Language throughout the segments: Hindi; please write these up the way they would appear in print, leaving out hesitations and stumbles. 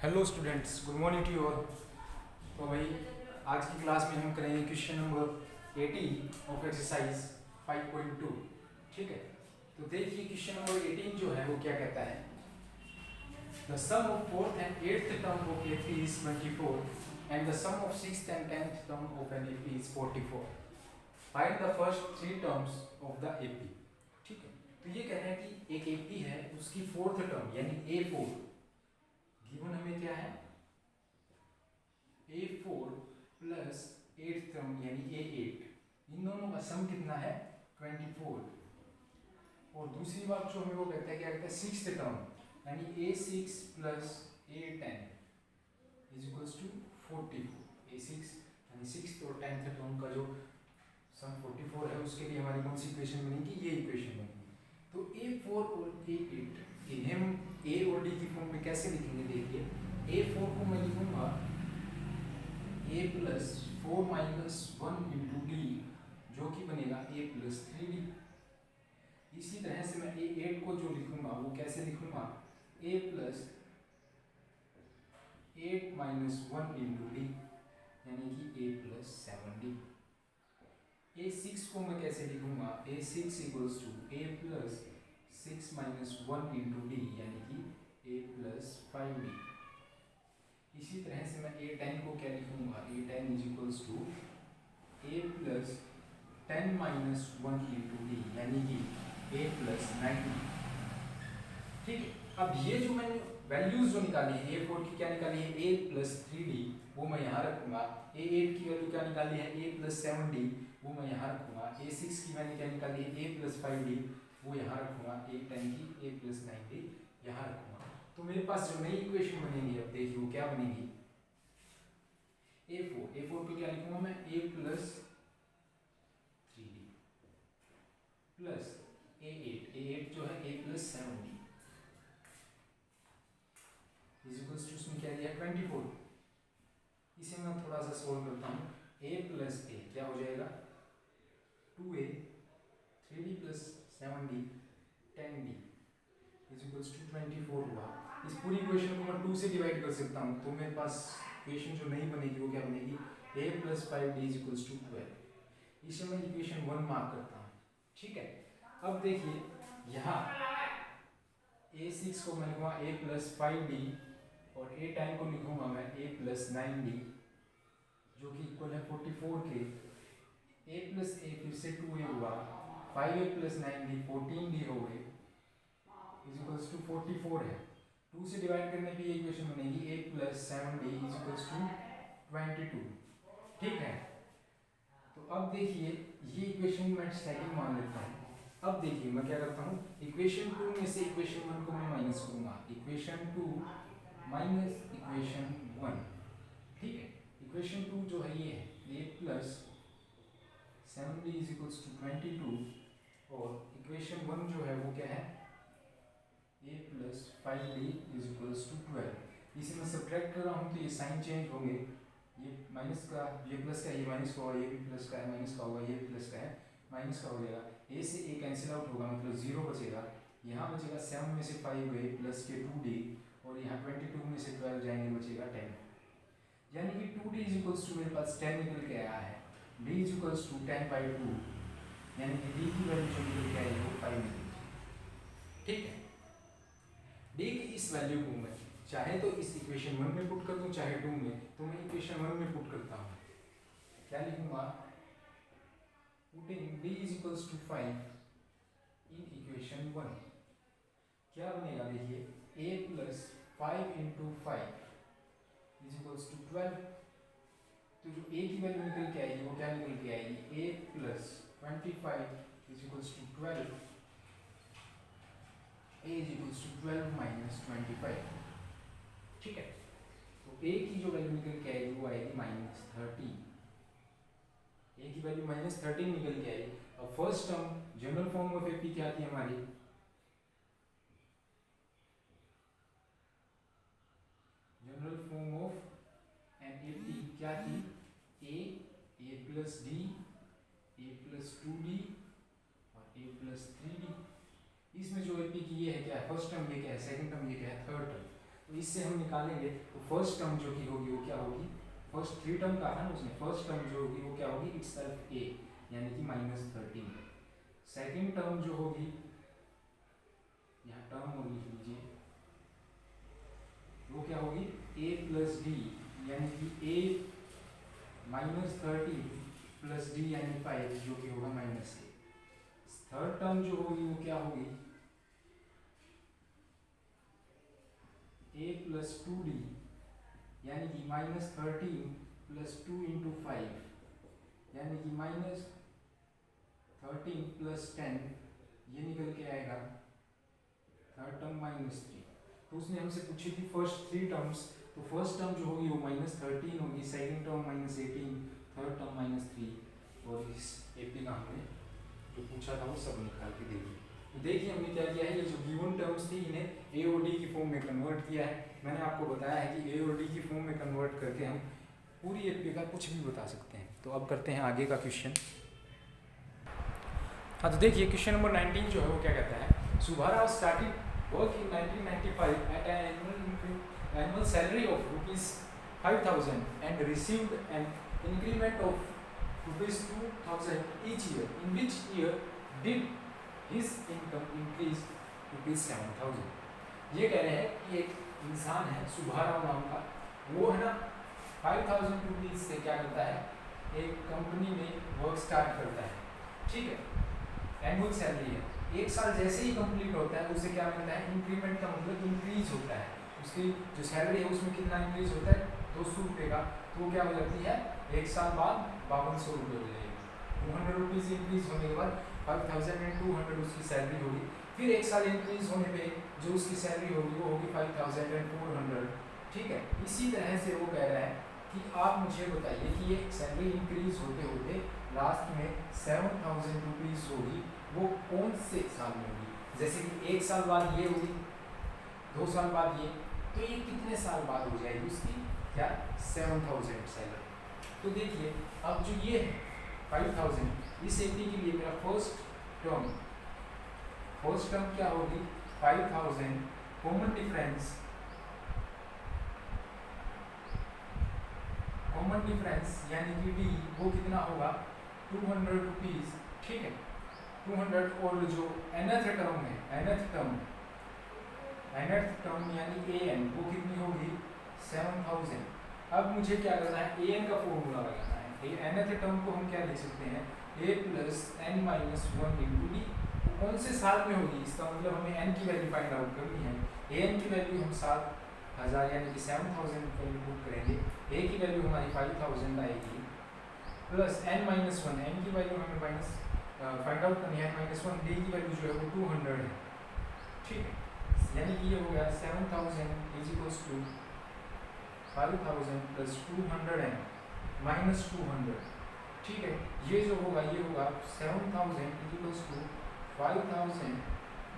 Hello students, good morning to you all. तो भाई आज की क्लास में हम करेंगे क्वेश्चन नंबर 18 ऑफ एक्सरसाइज 5.2। ठीक है, तो देखिए क्वेश्चन नंबर 18 जो है वो क्या कहता है। The sum of fourth and eighth term of AP is 24 and the sum of sixth and tenth term of an AP is 44। Find the first three terms of the AP. ठीक है, तो ये कह रहे हैं कि एक एपी है, उसकी फोर्थ टर्म यानी A4 गिवन हमें क्या है, A4 प्लस एट्थ टर्म यानी A8, इन दोनों का सम कितना है 24। और दूसरी बात जो हमें वो कहता है, क्या कहता है, सिक्स्थ टर्म यानी A6 plus A10 is equals to 44। A6 यानी सिक्स्थ और टेंथ टर्म का जो सम 44 है, उसके लिए हमारी कौन सी इक्वेशन बनेगी, ये इक्वेशन बनेगी। तो A4 और A8 इन्हें हम A और D की फॉर्म में कैसे लिखेंगे, देखिए A4 को मैं लिखूंगा A plus 4 minus 1 into D, जो कि बनेगा A प्लस 3D। इसी तरह से मैं A8 को जो लिखूंगा वो कैसे लिखूंगा, A plus 8 minus 1 into D, यानी कि A प्लस 7D। A6 को मैं कैसे लिखूंगा, A6 equals to A plus 6 minus 1 into D, यानी कि A प्लस 5D। इसी तरह से मैं A10 को क्या लिखूंगा, A10 is equals to A plus 10 minus 1 into D, यानी कि A प्लस 9D। ठीक है, अब ये जो मैंने वैल्यूज जो निकाली है, A4 की क्या निकाली है, A प्लस 3D, वो मैं यहाँ रखूंगा। A8 की वैल्यू क्या निकाली है, A प्लस 7D, वो मैं यहाँ रखूंगा। A6 की मैंने क्या निकाली है, A प्लस 5D, वो यहाँ रखूंगा। A10 की A प्लस 9D यहाँ रखूंगा। तो मेरे पास जो नई इक्वेशन बनेगी, अब देखिए वो क्या बनेगी, A4 पे क्या लिखूंगा मैं, A plus 3D plus A8 जो है A plus 7D is equals to, उसमें क्या दिया 24। इसे मैं थोड़ा सा सोल्व करता हूँ। A प्लस A क्या हो जाएगा 2A, 3D plus 7D 10D is equals to 24 हुआ। इस पूरी इक्वेशन को मैं 2 से डिवाइड कर सकता हूँ, तो मेरे पास इक्वेशन जो नहीं बनेगी वो क्या बनेगी, A plus 5D is equals to 12। इसे मैं इक्वेशन 1 मार्क करता हूँ। ठीक है, अब देखिए यहाँ A6 को मैं लिखूंगा A प्लस 5D और A10 को लिखूंगा मैं A प्लस 9D, जो कि इक्वल है 44 के। A प्लस A फिर से 2A हुआ, 5A प्लस 9D 14D हो गए, इज इक्वल्स टू 44 है। 2 से डिवाइड करने पे ये इक्वेशन बनेगी A plus 7D is equals to 22। ठीक है, तो अब देखिए ये इक्वेशन मैं सेकंड मान लेता हूँ। अब देखिए मैं क्या करता हूँ, इक्वेशन 2 में से इक्वेशन 1 को मैं माइनस करूँगा, इक्वेशन 2 माइनस इक्वेशन 1। ठीक है, इक्वेशन 2 जो है ये है A plus 7D is equals to 22 और इक्वेशन 1 जो है वो क्या है A plus 5D is equals to 12। इसे मैं सब्ट्रैक्ट कर रहा हूँ तो ये साइन चेंज होंगे, ये माइनस का ये प्लस का ये माइनस का होगा, ये भी प्लस का है माइनस का होगा, ये भी प्लस का है माइनस का हो जाएगा। A से A कैंसिल आउट होगा, मतलब 0 बचेगा। यहाँ बचेगा 7 में से 5 गए प्लस के 2D, और यहाँ 22 में से 12 जाएंगे, बचेगा 10। यानी कि 2D इज इक्वल्स टू मेरे पास 10 निकल के आया है, D इज इक्वल्स टू 10/2, यानी कि D की वैल्यू जो निकल के आई है वो 5 निकल। ठीक है, D की इस वैल्यू को मैं चाहे तो इस इक्वेशन 1 में पुट कर दूं, चाहे 2 में, तो मैं इक्वेशन 1 में पुट करता हूँ। क्या लिखूंगा, putting D is equals to 5 in equation 1, क्या बनेगा देखिए, A plus 5 into 5 is equals to 12। तो जो A की वैल्यू निकल के आएगी वो क्या निकल के आएगी, A plus 25 is equals to 12, A is equals to 12 minus 25। ठीक है, तो A की जो वैल्यू निकल के आएगी वो आएगी -13। A की वैल्यू -13 निकल के आएगी। अब first term general form of AP क्या थी हमारी, general form of an AP क्या थी, A plus D, A plus 2D और A प्लस 3D। इसमें जो एपी की ये है क्या है, फर्स्ट टर्म ये क्या है, सेकंड टर्म ये क्या है, थर्ड टर्म। तो इससे हम निकालेंगे तो फर्स्ट टर्म जो की होगी वो क्या होगी, फर्स्ट 3 टर्म कहा ना उसने, फर्स्ट टर्म जो होगी वो क्या होगी इटसेल्फ a यानी कि -13। सेकंड टर्म जो होगी, यहाँ टर्म और लिख लीजिए, वो क्या होगी a प्लस डी यानी कि a -13 प्लस डी यानी 5 जो कि होगा -a। थर्ड टर्म जो होगी वो क्या होगी a प्लस 2d यानी कि -13 प्लस 2 इंटू 5 यानी कि -13 प्लस 10, ये निकल के आएगा थर्ड टर्म -3। तो उसने हमसे पूछी थी फर्स्ट 3 टर्म्स, तो फर्स्ट टर्म जो होगी वो -13 होगी, सेकंड टर्म -18, थर्ड टर्म -3 और इस एपी का हमने जो पूछा था वो सब निकाल के दे दिया। तो देखिए हमने क्या किया है, ये जो गिवन टर्म्स थी इन्हें ए और डी की फॉर्म में कन्वर्ट किया है। मैंने आपको बताया है कि ए और डी की फॉर्म में कन्वर्ट करके हम पूरी एपी का कुछ भी बता सकते हैं। तो अब करते हैं आगे का क्वेश्चन। हाँ तो देखिए क्वेश्चन नंबर 19 जो है वो क्या कहता है, Subharao started work in 1995 at an annual salary of ₹5,000 and received an increment of ₹2,000 each year. In which year did his income increase ₹7,000? ये कह रहे हैं कि एक इंसान है सुभाराव नाम का, वो है ना 5,000 रुपीज़ से क्या करता है, एक कंपनी में वर्क स्टार्ट करता है, ठीक है, एनुअल सैलरी है। एक साल जैसे ही कंप्लीट होता है उसे क्या मिलता है, इंक्रीमेंट का मतलब इंक्रीज होता है, उसकी जो सैलरी है उसमें कितना इंक्रीज होता है 200 रुपये का, तो क्या हो जाती है एक साल बाद 5200 रुपये हो जाएगी। 200 रुपीज़ इंक्रीज होने के बाद 5200 उसकी सैलरी होगी, फिर एक साल इंक्रीज होने पे जो उसकी सैलरी होगी वो होगी 5400, ठीक है। इसी तरह से वो कह रहा है कि आप मुझे बताइए कि ये सैलरी इंक्रीज होते होते लास्ट में 7000 रुपीज़ होगी, वो कौन से साल में होगी। जैसे कि एक साल बाद ये होगी, 2 साल बाद ये, तो ये कितने साल बाद हो जाएगी उसकी क्या 7000 सैलरी। तो देखिए अब जो ये है 5000, इस एपी के लिए मेरा फर्स्ट टर्म क्या होगी 5000, कॉमन डिफरेंस यानी कि डी वो कितना होगा 200 रुपीज़, ठीक है 200। और जो nth टर्म यानी an वो कितनी होगी 7000। अब मुझे क्या करना है, an का फॉर्मूला लगाना है। nth टर्म को हम क्या लिख सकते हैं, a plus n minus 1 into D, कौन से साल में होगी, इसका मतलब हमें n की वैल्यू फाइंड आउट करनी है। an की वैल्यू हम 7000 यानी कि 7000 पर इनपुट करेंगे, a की वैल्यू हमारी 5000 आएगी, प्लस n माइनस 1, n की वैल्यू हमें माइनस फाइंड आउट करनी है -1, डी की वैल्यू जो है वो 200 है, ठीक है। यानी कि ये हो गया 7000 is equals to 5000 plus 200 minus 200, ठीक है। ये जो होगा ये होगा 7000 इज इक्वल्स टू 5000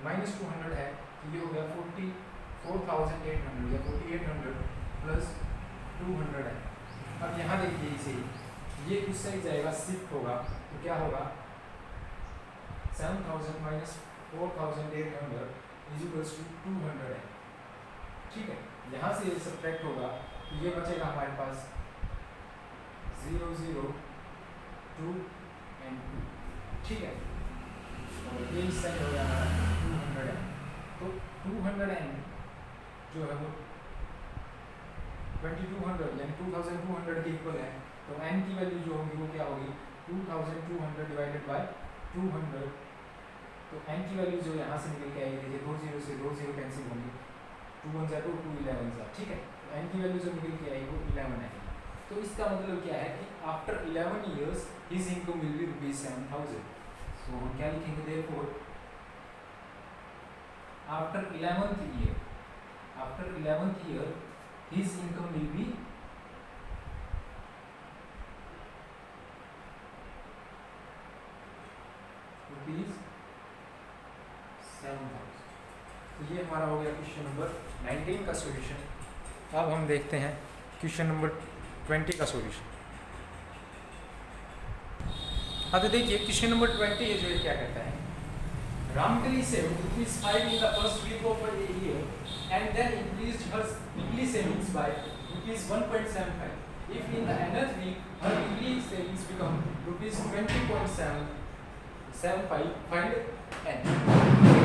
माइनस 200 है, तो ये हो गया 4800 या 4800 प्लस 200 है। अब यहाँ देखिए इसे, ये उस साइड जाएगा शिफ्ट होगा, तो क्या होगा 7000 माइनस 4800 इज इक्वल्स टू 200 है, ठीक है। यहाँ से ये सब्ट्रैक्ट होगा तो ये बचेगा हमारे पास 0 0 2 एंड 2, ठीक है। और ये इस साइड हो गया हमारा 200 है, तो 200 एन जो है वो 2200 यानी 2200 के इक्वल है। तो n की वैल्यू जो होगी वो क्या होगी 2200 डिवाइडेड बाय 200, तो n की वैल्यू जो यहाँ से निकल के आएगी, देखिए 2 0 से 2 0 कैंसिल होंगे, 2 1 2 2 11 सा, ठीक है। तो n की वैल्यू जो निकल के आएगी वो 11 है। तो इसका मतलब क्या है कि after 11 years his income will be ₹7,000। सो हम क्या लिखेंगे, therefore after 11th year his income will be ₹7,000। तो ये हमारा हो गया क्वेश्चन नंबर 19 का सॉल्यूशन। अब हम देखते हैं क्वेश्चन नंबर 20 का सॉल्यूशन। हाँ तो देखिए क्वेश्चन नंबर 20 है जो क्या कहता है, Ramkali saved ₹5 in the first week of a year and then increased her weekly savings by ₹1.75. If in the nth week her weekly savings become ₹20.75, find n.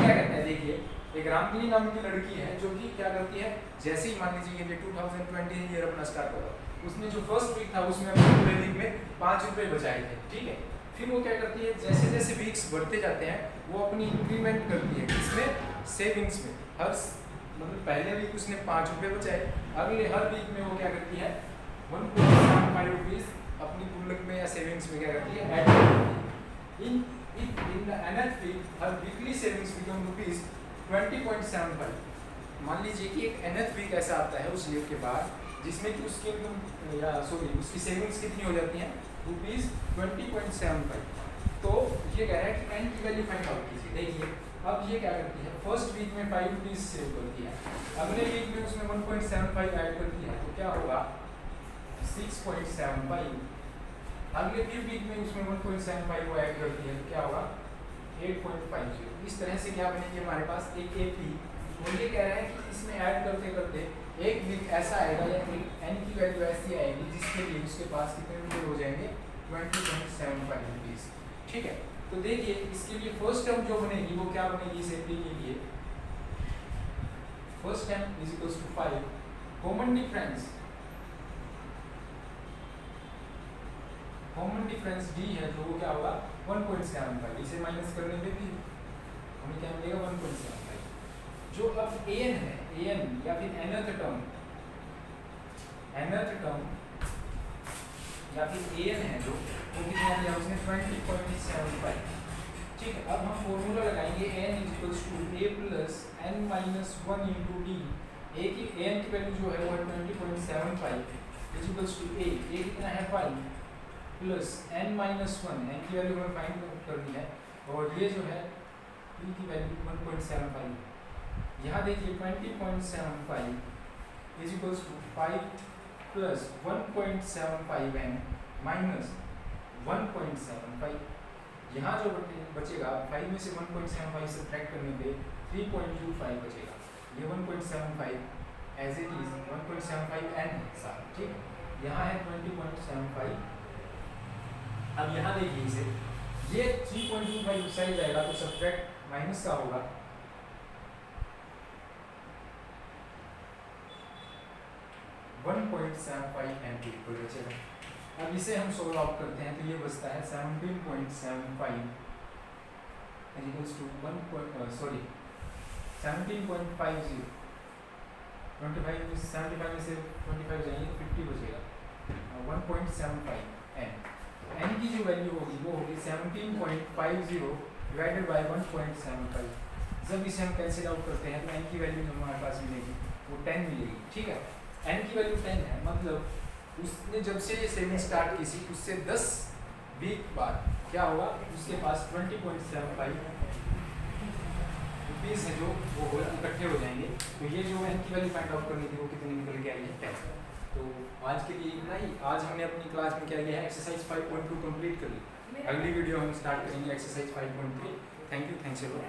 क्या करता है देखिए, एक रामकली नाम की लड़की है जो कि क्या करती है, जैसे ही मान लीजिए ये 2020 ईयर अपना स्टार्ट होगा, उसने जो फर्स्ट वीक था उसमें अपने पूरे वीक में ₹5 बचाए थे, ठीक है। फिर वो क्या करती है, जैसे जैसे वीक्स बढ़ते जाते हैं वो अपनी इंक्रीमेंट करती है, इसमें सेविंग्स में हर मतलब पहले वीक उसने ₹5 बचाए, अगले हर वीक में वो क्या करती है ₹1.75 अपनी गुल्लक में या सेविंग्स में क्या करती है ऐड करती है। In the nth week her weekly savings become ₹20.75। मान लीजिए कि एक nth week ऐसा आता है उस ईयर के बाद जिसमें कि उसकी उसकी सेविंग्स कितनी हो जाती हैं ₹20.75। तो ये कह रहा है कि n की वैल्यू फाइंड आउट कीजिए। देखिए अब ये क्या करती है, फर्स्ट वीक में ₹5 सेव करती है, अगले वीक में उसमें 1.75 ऐड करती है, तो क्या होगा 6.75। अगले फिर वीक में उसमें 1.75 वो ऐड करती है, तो क्या होगा 8.50। इस तरह से क्या बनेगी हमारे पास एक AP। और ये कह रहा है कि इसमें ऐड करते करते एक वीक ऐसा आएगा या एक n की वैल्यू ऐसी आएगी जिसके लिए उसके पास कितने रुपये हो जाएंगे ₹20.75, ठीक है। तो देखिए इसके लिए फर्स्ट टर्म जो बनेगी वो क्या बनेगी इस AP के लिए, first term is equals to 5, common difference D है तो वो क्या होगा 1.75, इसे माइनस करने पे भी हमें क्या मिलेगा 1.75। जो अब an है, an या फिर nth टर्म या फिर an है जो वो कितना दिया उसने 20.75, ठीक है। अब हम फॉर्मूला लगाएंगे n = a + n-1 × d। a की an की वैल्यू जो है वो 20.75 = a कितना है 5 प्लस n-1, n की वैल्यू हमें फाइंड करनी है और ये जो है b की वैल्यू 1.75। यहाँ देखिए 20.75 = 5 प्लस 1.75n माइनस 1.75। यहाँ जो बचेगा 5 में से 1.75 सब्ट्रैक्ट करने पे 3.25 बचेगा। ये 1.75 एज इट इज 1.75n साथ, ठीक। यहाँ है 20.75। अब यहाँ देखिए इसे, ये 3.25 साइड जाएगा तो सब्ट्रैक्ट माइनस का होगा 1.75n के इक्वल बचेगा। अब इसे हम सोल्व आउट करते हैं तो ये बचता है 17.75 equals to 17.50 25 में 75 में से 25 जाएंगे 50 बचेगा 1.75n। n की जो वैल्यू होगी वो होगी 17.50 डिवाइडेड बाय 1.75। जब इसे हम कैंसिल आउट करते हैं तो n की वैल्यू जो हमारे पास मिलेगी वो 10 मिलेगी, ठीक है। n की वैल्यू 10 है, मतलब उसने जब से ये सेविंग स्टार्ट की थी उससे 10 वीक बाद क्या होगा उसके पास 20.75 रुपीज़ है जो वो इकट्ठे हो जाएंगे। तो ये जो n की वैल्यू फाइंड आउट करनी थी वो कितनी निकल के आई है 10। तो आज के लिए इतना ही। आज हमने अपनी क्लास में क्या किया है, एक्सरसाइज 5.2 कंप्लीट कर ली। अगली वीडियो हम स्टार्ट करेंगे exercise 5.3। Thank you, thanks a lot.